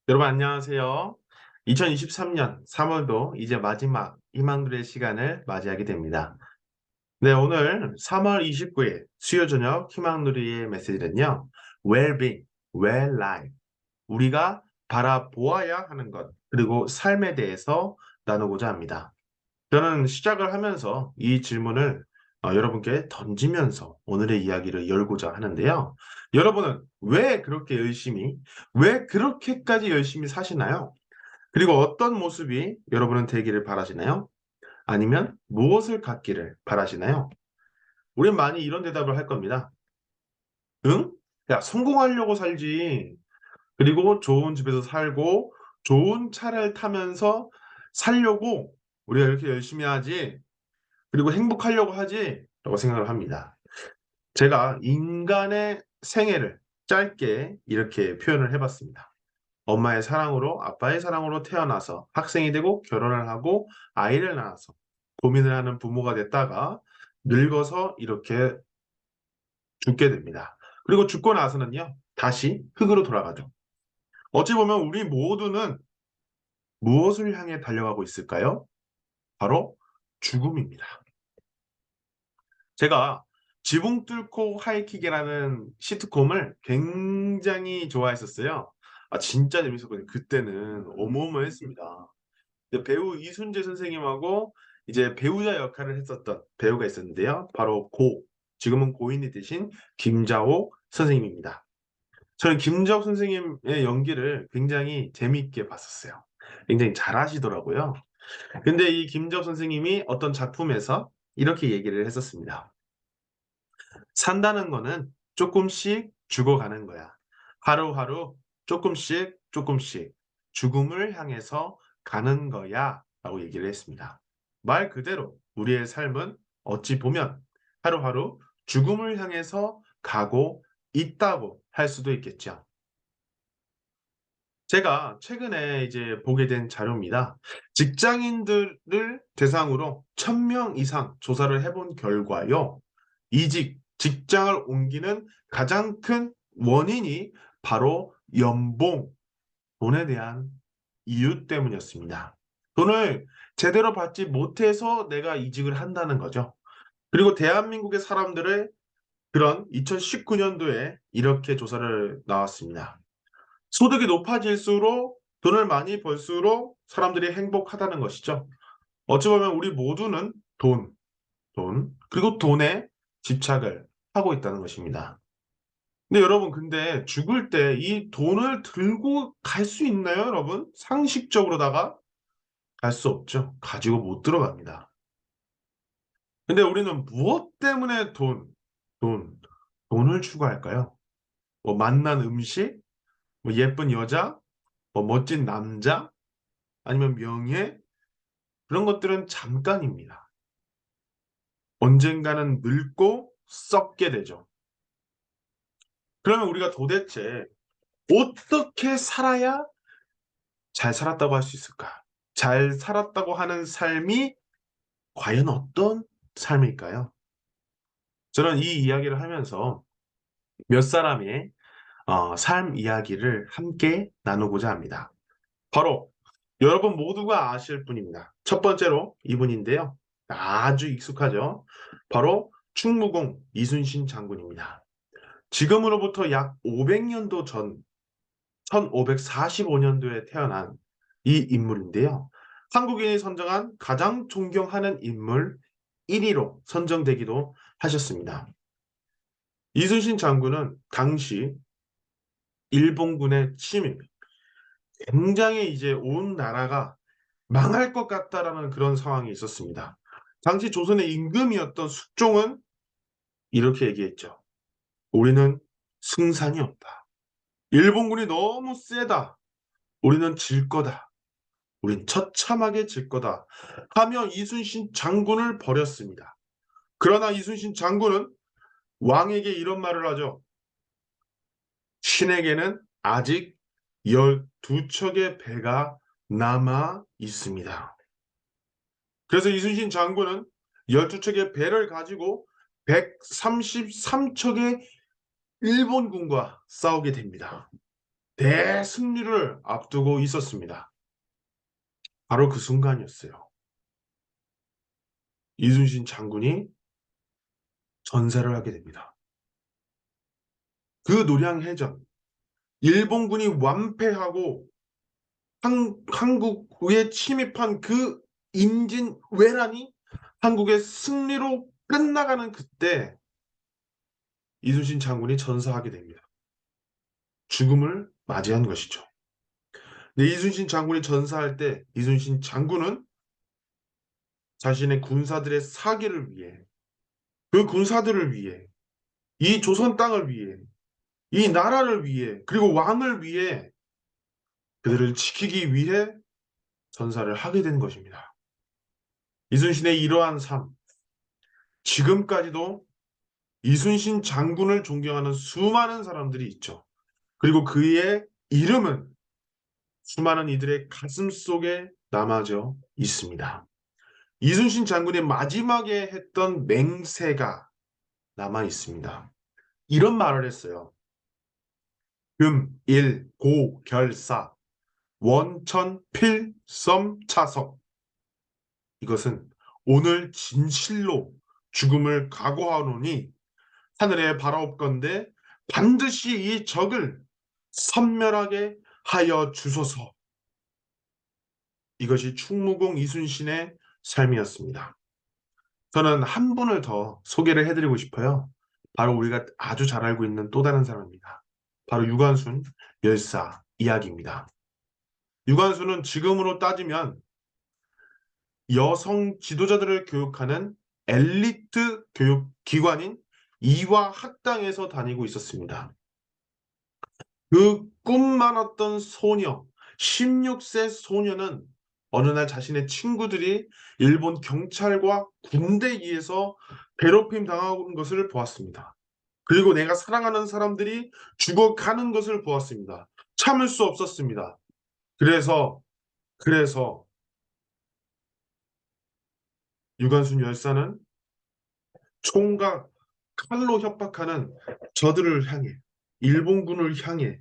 여러분 안녕하세요. 2023년 3월도 이제 마지막 희망들의 시간을 맞이하게 됩니다. 네, 오늘 3월 29일 수요 저녁 희망누리의 메시지는요. Well-being, Well-life. 우리가 바라보아야 하는 것, 그리고 삶에 대해서 나누고자 합니다. 저는 시작을 하면서 이 질문을 여러분께 던지면서 오늘의 이야기를 열고자 하는데요. 여러분은 왜 그렇게까지 열심히 사시나요? 그리고 어떤 모습이 여러분은 되기를 바라시나요? 아니면 무엇을 갖기를 바라시나요? 우린 많이 이런 대답을 할 겁니다. 응? 야, 성공하려고 살지. 그리고 좋은 집에서 살고 좋은 차를 타면서 살려고 우리가 이렇게 열심히 하지. 그리고 행복하려고 하지. 라고 생각을 합니다. 제가 인간의 생애를 짧게 이렇게 표현을 해봤습니다. 엄마의 사랑으로, 아빠의 사랑으로 태어나서 학생이 되고 결혼을 하고 아이를 낳아서 고민을 하는 부모가 됐다가 늙어서 이렇게 죽게 됩니다. 그리고 죽고 나서는요, 다시 흙으로 돌아가죠. 어찌 보면 우리 모두는 무엇을 향해 달려가고 있을까요? 바로 죽음입니다. 제가 지붕 뚫고 하이킥이라는 시트콤을 굉장히 좋아했었어요. 진짜 재밌었거든요. 그때는 어마어마했습니다. 배우 이순재 선생님하고 이제 배우자 역할을 했었던 배우가 있었는데요. 바로 지금은 고인이 되신 김자옥 선생님입니다. 저는 김자옥 선생님의 연기를 굉장히 재미있게 봤었어요. 굉장히 잘하시더라고요. 근데 이 김자옥 선생님이 어떤 작품에서 이렇게 얘기를 했었습니다. 산다는 거는 조금씩 죽어가는 거야. 하루하루 조금씩 조금씩 죽음을 향해서 가는 거야. 라고 얘기를 했습니다. 말 그대로 우리의 삶은 어찌 보면 하루하루 죽음을 향해서 가고 있다고 할 수도 있겠죠. 제가 최근에 이제 보게 된 자료입니다. 직장인들을 대상으로 1000명 이상 조사를 해본 결과요. 직장을 옮기는 가장 큰 원인이 바로 돈에 대한 이유 때문이었습니다. 돈을 제대로 받지 못해서 내가 이직을 한다는 거죠. 그리고 대한민국의 사람들의 그런 2019년도에 이렇게 조사를 나왔습니다. 소득이 높아질수록 돈을 많이 벌수록 사람들이 행복하다는 것이죠. 어찌 보면 우리 모두는 그리고 돈에 집착을 하고 있다는 것입니다. 근데 여러분, 근데 죽을 때 이 돈을 들고 갈 수 있나요, 여러분? 상식적으로다가 갈 수 없죠. 가지고 못 들어갑니다. 근데 우리는 무엇 때문에 돈, 돈을 추구할까요? 뭐 맛난 음식, 뭐 예쁜 여자, 뭐 멋진 남자, 아니면 명예, 그런 것들은 잠깐입니다. 언젠가는 늙고 썩게 되죠. 그러면 우리가 도대체 어떻게 살아야 잘 살았다고 할 수 있을까? 잘 살았다고 하는 삶이 과연 어떤 삶일까요? 저는 이 이야기를 하면서 몇 사람의 삶 이야기를 함께 나누고자 합니다. 바로 여러분 모두가 아실 분입니다. 첫 번째로 이분인데요. 아주 익숙하죠. 바로 충무공 이순신 장군입니다. 지금으로부터 약 500년도 전 1545년도에 태어난 이 인물인데요. 한국인이 선정한 가장 존경하는 인물 1위로 선정되기도 하셨습니다. 이순신 장군은 당시 일본군의 침입, 굉장히 이제 온 나라가 망할 것 같다라는 그런 상황이 있었습니다. 당시 조선의 임금이었던 숙종은 이렇게 얘기했죠. 우리는 승산이 없다. 일본군이 너무 세다. 우리는 질 거다. 우린 처참하게 질 거다. 하며 이순신 장군을 버렸습니다. 그러나 이순신 장군은 왕에게 이런 말을 하죠. 신에게는 아직 12척의 배가 남아 있습니다. 그래서 이순신 장군은 12척의 배를 가지고 133척의 일본군과 싸우게 됩니다. 대승리를 앞두고 있었습니다. 바로 그 순간이었어요. 이순신 장군이 전사를 하게 됩니다. 그 노량해전, 일본군이 완패하고 한국에 침입한 그 임진왜란이 한국의 승리로 끝나가는 그때 이순신 장군이 전사하게 됩니다. 죽음을 맞이한 것이죠. 근데 이순신 장군이 전사할 때 이순신 장군은 자신의 군사들의 사기를 위해, 그 군사들을 위해, 이 조선 땅을 위해, 이 나라를 위해, 그리고 왕을 위해 그들을 지키기 위해 전사를 하게 된 것입니다. 이순신의 이러한 삶, 지금까지도 이순신 장군을 존경하는 수많은 사람들이 있죠. 그리고 그의 이름은 수많은 이들의 가슴 속에 남아져 있습니다. 이순신 장군이 마지막에 했던 맹세가 남아 있습니다. 이런 말을 했어요. 금, 일, 고, 결사, 원천, 필, 썸, 차석. 이것은 오늘 진실로 죽음을 각오하노니 하늘에 바라옵건대 반드시 이 적을 섬멸하게 하여 주소서. 이것이 충무공 이순신의 삶이었습니다. 저는 한 분을 더 소개를 해드리고 싶어요. 바로 우리가 아주 잘 알고 있는 또 다른 사람입니다. 바로 유관순 열사 이야기입니다. 유관순은 지금으로 따지면 여성 지도자들을 교육하는 엘리트 교육 기관인 이화학당에서 다니고 있었습니다. 그 꿈 많았던 소녀, 16세 소녀는 어느 날 자신의 친구들이 일본 경찰과 군대에 의해서 괴롭힘 당하는 것을 보았습니다. 그리고 내가 사랑하는 사람들이 죽어가는 것을 보았습니다. 참을 수 없었습니다. 그래서, 그래서 유관순 열사는 총과 칼로 협박하는 저들을 향해, 일본군을 향해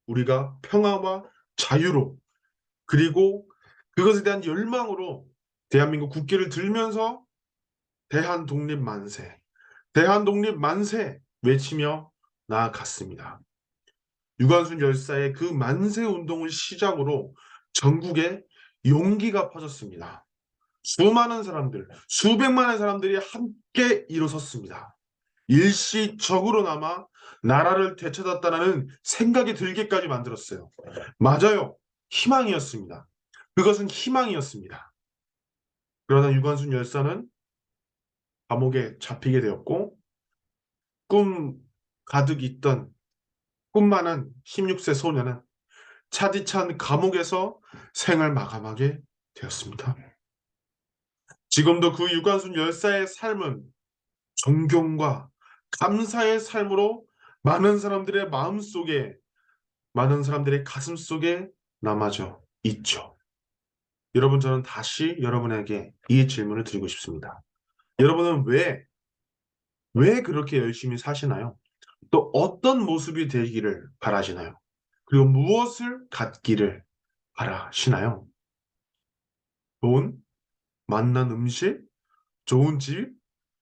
우리가 평화와 자유로 그리고 그것에 대한 열망으로 대한민국 국기를 들면서 대한독립 만세, 대한독립 만세 외치며 나아갔습니다. 유관순 열사의 그 만세 운동을 시작으로 전국에 용기가 퍼졌습니다. 수많은 사람들, 수백만의 사람들이 함께 일어섰습니다. 일시적으로나마 나라를 되찾았다는 생각이 들게까지 만들었어요. 맞아요. 희망이었습니다. 그것은 희망이었습니다. 그러나 유관순 열사는 감옥에 잡히게 되었고 꿈 가득 있던 꿈 많은 16세 소녀는 차디찬 감옥에서 생을 마감하게 되었습니다. 지금도 그 유관순 열사의 삶은 존경과 감사의 삶으로 많은 사람들의 마음 속에, 많은 사람들의 가슴 속에 남아져 있죠. 여러분, 저는 다시 여러분에게 이 질문을 드리고 싶습니다. 여러분은 왜 그렇게 열심히 사시나요? 또 어떤 모습이 되기를 바라시나요? 그리고 무엇을 갖기를 바라시나요? 좋은 맛난 음식, 좋은 집,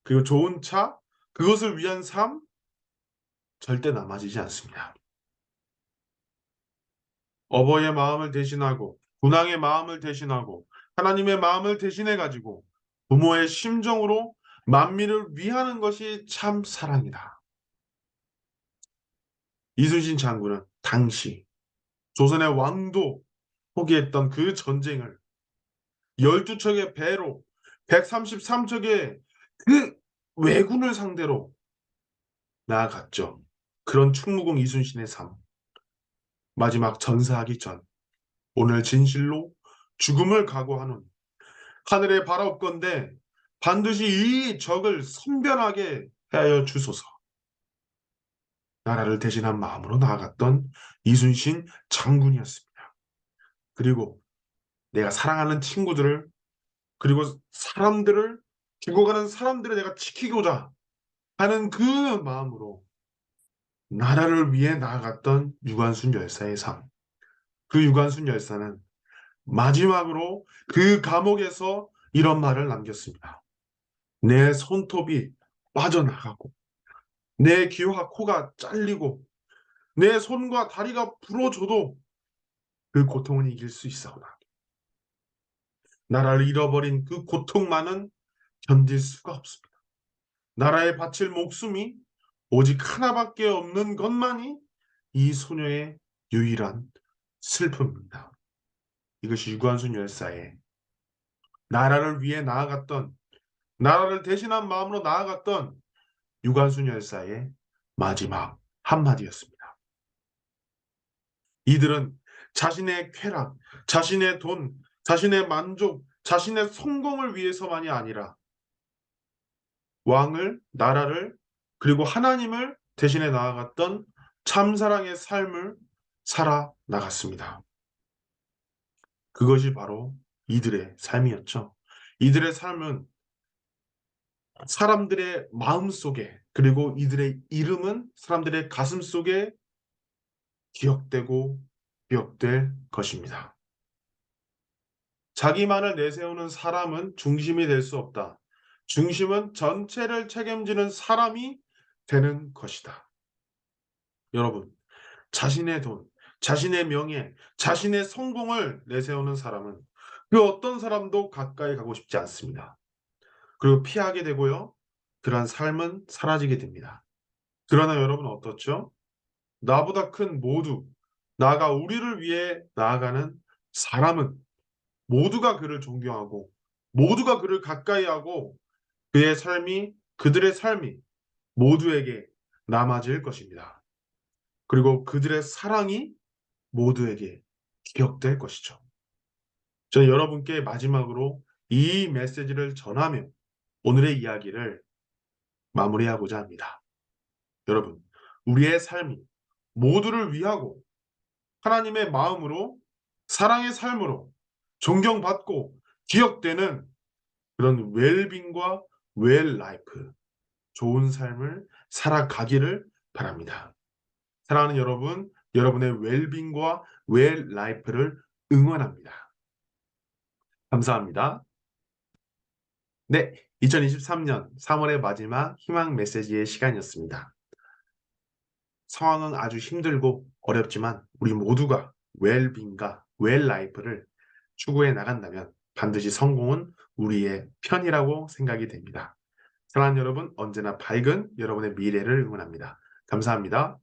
그리고 좋은 차, 그것을 위한 삶 절대 남아지지 않습니다. 어버이의 마음을 대신하고 군왕의 마음을 대신하고 하나님의 마음을 대신해 가지고 부모의 심정으로 만민을 위하는 것이 참 사랑이다. 이순신 장군은 당시 조선의 왕도 포기했던 그 전쟁을 12척의 배로 133척의 그 왜군을 상대로 나아갔죠. 그런 충무공 이순신의 삶. 마지막 전사하기 전 오늘 진실로 죽음을 각오하는 하늘에 바라옵건대 반드시 이 적을 선변하게 하여 주소서. 나라를 대신한 마음으로 나아갔던 이순신 장군이었습니다. 그리고 내가 사랑하는 친구들을 그리고 사람들을 죽어가는 사람들을 내가 지키고자 하는 그 마음으로 나라를 위해 나아갔던 유관순 열사의 삶. 그 유관순 열사는 마지막으로 그 감옥에서 이런 말을 남겼습니다. 내 손톱이 빠져나가고, 내 귀와 코가 잘리고, 내 손과 다리가 부러져도 그 고통은 이길 수 있사오나 나라를 잃어버린 그 고통만은 견딜 수가 없습니다. 나라에 바칠 목숨이 오직 하나밖에 없는 것만이 이 소녀의 유일한 슬픔입니다. 이것이 유관순 열사의 나라를 위해 나아갔던, 나라를 대신한 마음으로 나아갔던 유관순 열사의 마지막 한마디였습니다. 이들은 자신의 쾌락, 자신의 돈, 자신의 만족, 자신의 성공을 위해서만이 아니라 왕을, 나라를, 그리고 하나님을 대신해 나아갔던 참사랑의 삶을 살아 나갔습니다. 그것이 바로 이들의 삶이었죠. 이들의 삶은 사람들의 마음 속에, 그리고 이들의 이름은 사람들의 가슴 속에 기억되고 기억될 것입니다. 자기만을 내세우는 사람은 중심이 될 수 없다. 중심은 전체를 책임지는 사람이 되는 것이다. 여러분, 자신의 돈, 자신의 명예, 자신의 성공을 내세우는 사람은 그 어떤 사람도 가까이 가고 싶지 않습니다. 그리고 피하게 되고요. 그러한 삶은 사라지게 됩니다. 그러나 여러분 어떻죠? 나보다 큰 모두, 나아가 우리를 위해 나아가는 사람은 모두가 그를 존경하고 모두가 그를 가까이하고 그의 삶이, 그들의 삶이 모두에게 남아질 것입니다. 그리고 그들의 사랑이 모두에게 기억될 것이죠. 저는 여러분께 마지막으로 이 메시지를 전하며 오늘의 이야기를 마무리하고자 합니다. 여러분, 우리의 삶이 모두를 위하고 하나님의 마음으로 사랑의 삶으로 존경받고 기억되는 그런 웰빙과 웰 라이프, 좋은 삶을 살아가기를 바랍니다. 사랑하는 여러분, 여러분의 웰빙과 웰 라이프를 응원합니다. 감사합니다. 네, 2023년 3월의 마지막 희망 메시지의 시간이었습니다. 상황은 아주 힘들고 어렵지만 우리 모두가 웰빙과 웰 라이프를 추구해 나간다면 반드시 성공은 우리의 편이라고 생각이 됩니다. 사랑하는 여러분, 언제나 밝은 여러분의 미래를 응원합니다. 감사합니다.